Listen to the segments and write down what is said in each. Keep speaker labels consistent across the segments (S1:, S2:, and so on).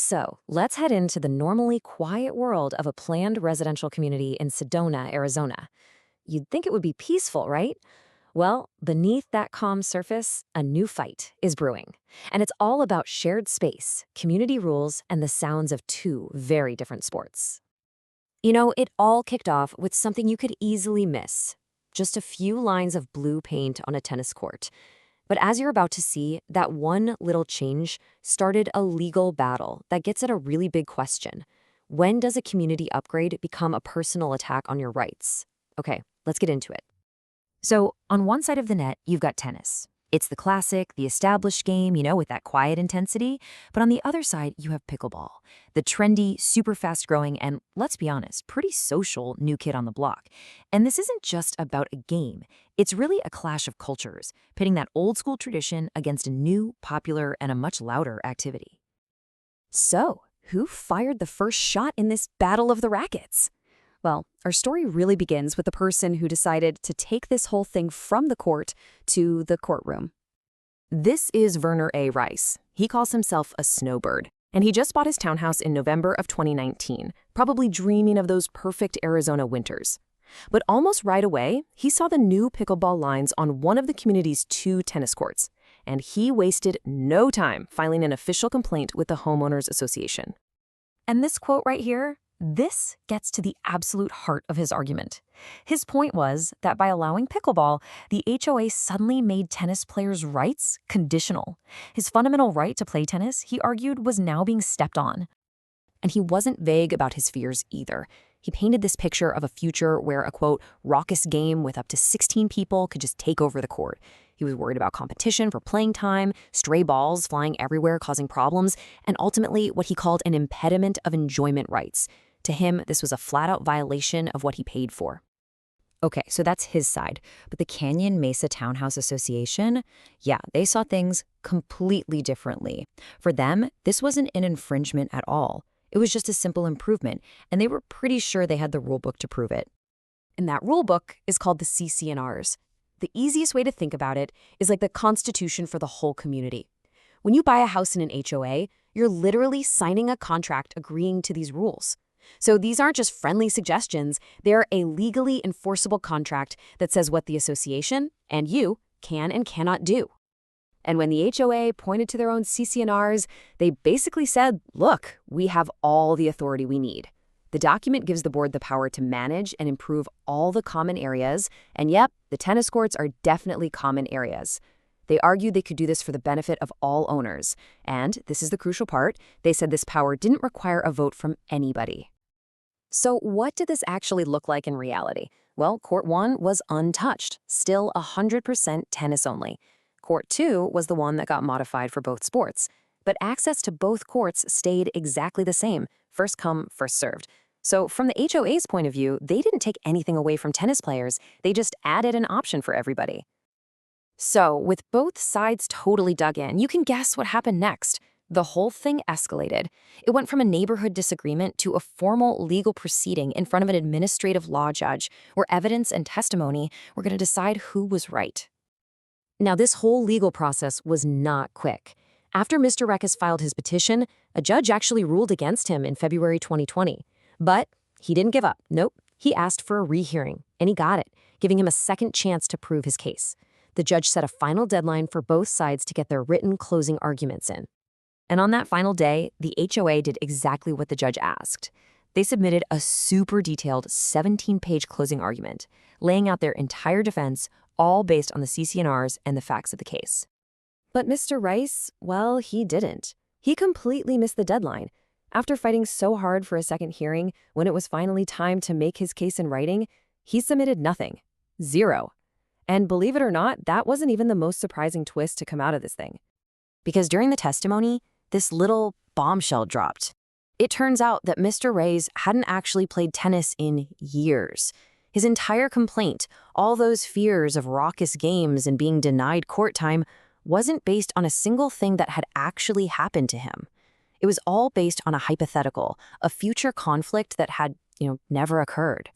S1: So let's head into the normally quiet world of a planned residential community in Sedona, Arizona. You'd think it would be peaceful, right? Well, beneath that calm surface, a new fight is brewing. And it's all about shared space, community rules, and the sounds of two very different sports. It all kicked off with something you could easily miss. Just a few lines of blue paint on a tennis court. But as you're about to see, that one little change started a legal battle that gets at a really big question. When does a community upgrade become a personal attack on your rights? Okay, let's get into it. So, on one side of the net, you've got tennis. It's the classic, the established game, with that quiet intensity. But on the other side, you have pickleball, the trendy, super fast-growing, and let's be honest, pretty social new kid on the block. And this isn't just about a game. It's really a clash of cultures, pitting that old-school tradition against a new, popular, and a much louder activity. So, who fired the first shot in this battle of the rackets? Well, our story really begins with the person who decided to take this whole thing from the court to the courtroom. This is Werner A. Reis. He calls himself a snowbird, and he just bought his townhouse in November of 2019, probably dreaming of those perfect Arizona winters. But almost right away, he saw the new pickleball lines on one of the community's two tennis courts, and he wasted no time filing an official complaint with the Homeowners Association. And this quote right here, this gets to the absolute heart of his argument. His point was that by allowing pickleball, the HOA suddenly made tennis players' rights conditional. His fundamental right to play tennis, he argued, was now being stepped on. And he wasn't vague about his fears either. He painted this picture of a future where a, quote, raucous game with up to 16 people could just take over the court. He was worried about competition for playing time, stray balls flying everywhere causing problems, and ultimately what he called an impediment of enjoyment rights. To him, this was a flat-out violation of what he paid for. Okay, so that's his side. But the Canyon Mesa Townhouse Association, yeah, they saw things completely differently. For them, this wasn't an infringement at all. It was just a simple improvement, and they were pretty sure they had the rulebook to prove it. And that rulebook is called the CC&Rs. The easiest way to think about it is like the constitution for the whole community. When you buy a house in an HOA, you're literally signing a contract agreeing to these rules. So these aren't just friendly suggestions, they're a legally enforceable contract that says what the association and you can and cannot do. And when the HOA pointed to their own CC&Rs, they basically said, look, we have all the authority we need. The document gives the board the power to manage and improve all the common areas, and yep, the tennis courts are definitely common areas. They argued they could do this for the benefit of all owners, and, this is the crucial part, they said this power didn't require a vote from anybody. So what did this actually look like in reality? Well, Court 1 was untouched, still 100% tennis only. Court 2 was the one that got modified for both sports. But access to both courts stayed exactly the same, first come, first served. So from the HOA's point of view, they didn't take anything away from tennis players, they just added an option for everybody. So with both sides totally dug in, you can guess what happened next. The whole thing escalated. It went from a neighborhood disagreement to a formal legal proceeding in front of an administrative law judge where evidence and testimony were going to decide who was right. Now, this whole legal process was not quick. After Mr. Reis filed his petition, a judge actually ruled against him in February 2020. But he didn't give up. Nope. He asked for a rehearing, and he got it, giving him a second chance to prove his case. The judge set a final deadline for both sides to get their written closing arguments in. And on that final day, the HOA did exactly what the judge asked. They submitted a super detailed 17-page closing argument, laying out their entire defense, all based on the CC&Rs and the facts of the case. But Mr. Reis, well, he didn't. He completely missed the deadline. After fighting so hard for a second hearing, when it was finally time to make his case in writing, he submitted nothing. Zero. And believe it or not, that wasn't even the most surprising twist to come out of this thing. Because during the testimony, this little bombshell dropped. It turns out that Mr. Reis hadn't actually played tennis in years. His entire complaint, all those fears of raucous games and being denied court time, wasn't based on a single thing that had actually happened to him. It was all based on a hypothetical, a future conflict that had, never occurred.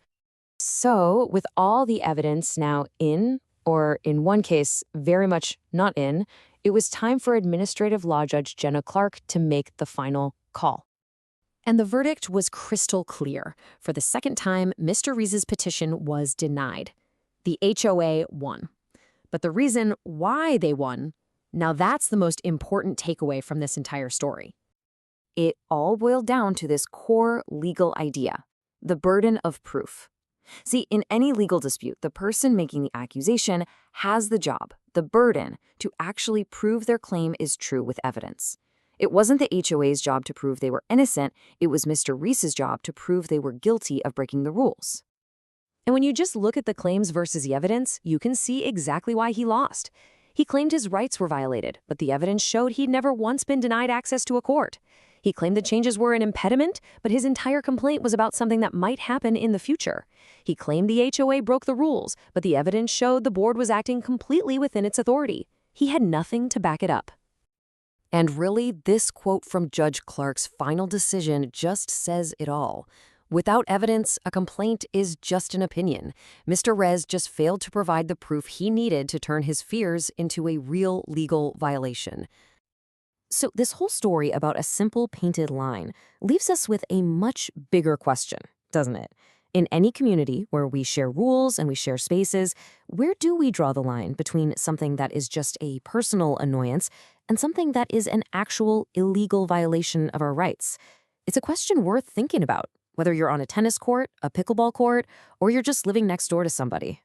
S1: So, with all the evidence now in, or in one case, very much not in, it was time for Administrative Law Judge Jenna Clark to make the final call. And the verdict was crystal clear. For the second time, Mr. Reis's petition was denied. The HOA won. But the reason why they won, now that's the most important takeaway from this entire story. It all boiled down to this core legal idea, the burden of proof. See, in any legal dispute, the person making the accusation has the job, the burden, to actually prove their claim is true with evidence. It wasn't the HOA's job to prove they were innocent, it was Mr. Reis's job to prove they were guilty of breaking the rules. And when you just look at the claims versus the evidence, you can see exactly why he lost. He claimed his rights were violated, but the evidence showed he'd never once been denied access to a court. He claimed the changes were an impediment, but his entire complaint was about something that might happen in the future. He claimed the HOA broke the rules, but the evidence showed the board was acting completely within its authority. He had nothing to back it up. And really, this quote from Judge Clark's final decision just says it all. Without evidence, a complaint is just an opinion. Mr. Reis just failed to provide the proof he needed to turn his fears into a real legal violation. So this whole story about a simple painted line leaves us with a much bigger question, doesn't it? In any community where we share rules and we share spaces, where do we draw the line between something that is just a personal annoyance and something that is an actual illegal violation of our rights? It's a question worth thinking about, whether you're on a tennis court, a pickleball court, or you're just living next door to somebody.